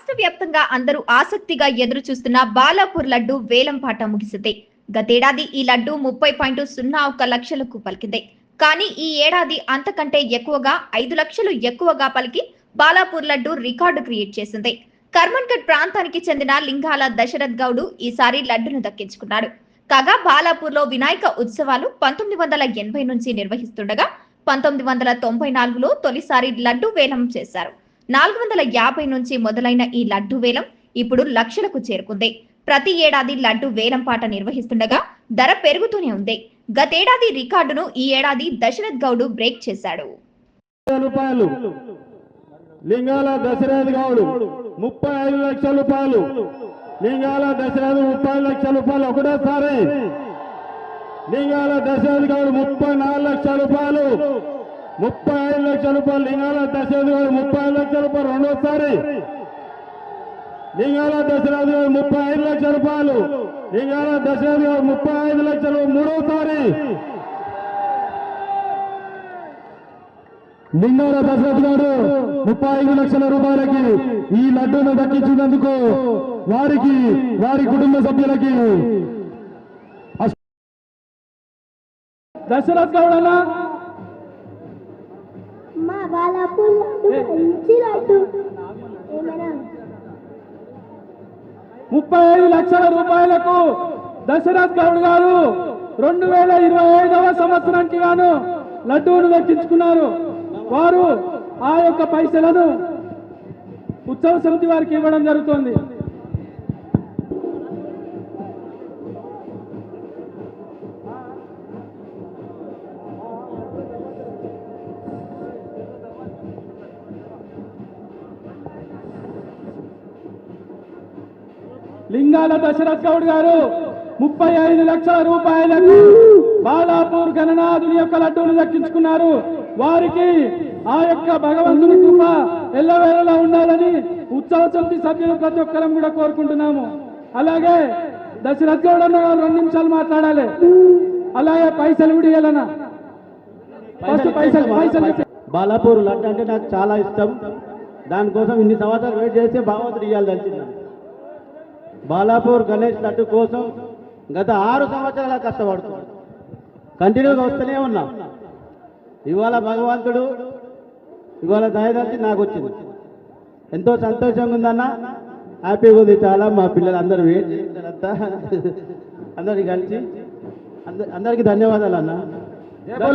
రాష్ట్ర వ్యాప్తంగా అందరూ ఆసక్తిగా ఎదురు చూస్తున్న బాలాపూర్ లడ్డు వేలంపాట ముగిసింది. గతేడాది ఈ లడ్డు 30.01 లక్షలకు పలికింది. కానీ ఈ ఏడాది అంతకంటే ఎక్కువగా 5 లక్షలు ఎక్కువగా పలికి బాలాపూర్ లడ్డు రికార్డు క్రియేట్ చేసింది. కర్మన్ఘట్ ప్రాంతానికి చెందిన లింగాల దశరథ్ గౌడ్ ఈసారి లడ్డును దక్కించుకున్నాడు. కాగా బాలాపూర్లో వినాయక ఉత్సవాలు 1980 నుంచి నిర్వహిస్తుండగా 1994లో తొలిసారి లడ్డు వేలం చేశారు. 450 నుంచి మొదలైన ఈ లడ్డు వేలం ఇప్పుడు లక్షలకు చేరుకుంది. ప్రతి ఏడాది లడ్డు వేలం పాట నిర్వహిస్తుండగా ధర పెరుగుతూనే ఉంది. గతేడాది రికార్డును ఈ ఏడాది దశరథ్ గౌడ్ బ్రేక్ చేశాడు. లింగాల దశరథ్ గౌడ్ 35 లక్షల రూపాయలు. లింగాల దశరథ్ 30 లక్షల రూపాయలు ఒకటేసారి. లింగాల దశరథ్ గౌడ్ 34 లక్షల రూపాయలు. 35 లక్షల రూపాయలు. లింగాల దశరథ్ గౌడ్ 35 లక్షల రూపాయలు రెండోసారి. లింగాల దశరథ్ గౌడ్ 35 లక్షల రూపాయలు. లింగాల దశరథ్ గౌడ్ 35 లక్షలు మూడోసారి. లింగాల దశరథ్ గారు 35 లక్షల రూపాయలకి ఈ లడ్డూను దక్కించినందుకు వారికి వారి కుటుంబ సభ్యులకి దశరథ్ గౌడ్ అన్న మా బాలాపూర్ మంచి లడ్డు 35 లక్షల రూపాయలకు దశరథ్ గౌడ్ గారు 2025వ సంవత్సరానికి గాను లడ్డూను దక్కించుకున్నారు. వారు ఆ యొక్క పైసలను ఉత్సవ సమితి వారికి ఇవ్వడం జరుగుతుంది. లింగాల దశరథ్ గౌడ్ గారు 35 లక్షల రూపాయలకు బాలాపూర్ గణనాథుని యొక్క లడ్డూను దక్కించుకున్నారు. వారికి ఆ యొక్క భగవంతుని కృప ఎల్లవేళలా ఉండాలని ఉత్సవ సమితి సభ్యులు ప్రతి ఒక్కరం కూడా కోరుకుంటున్నాము. అలాగే దశరథ్ గౌడ్ అన్న 2 నిమిషాలు మాట్లాడాలి. అలాగే పైసలు కూడా ఇవ్వాలన్నా. పైసలు బాలాపూర్ లడ్డు అంటే నాకు చాలా ఇష్టం. దానికోసం ఇన్ని సంవత్సరాలు వెయిట్ చేస్తే భగవంతుడు ఇవ్వాలి తెలిసింది. బాలాపూర్ గణేష్ లడ్డు కోసం గత 6 సంవత్సరాల కష్టపడుతున్నాడు. కంటిన్యూగా వస్తూనే ఉన్నాం. ఇవాళ భగవంతుడు ఇవాళ దయదలిచి నాకు వచ్చింది. ఎంతో సంతోషంగా ఉందన్న. హ్యాపీగా ఉంది చాలా. మా పిల్లలు అందరూ వెయిట్ చేస్తారంతా అందరికి కలిసి అందరికీ ధన్యవాదాలు అన్న.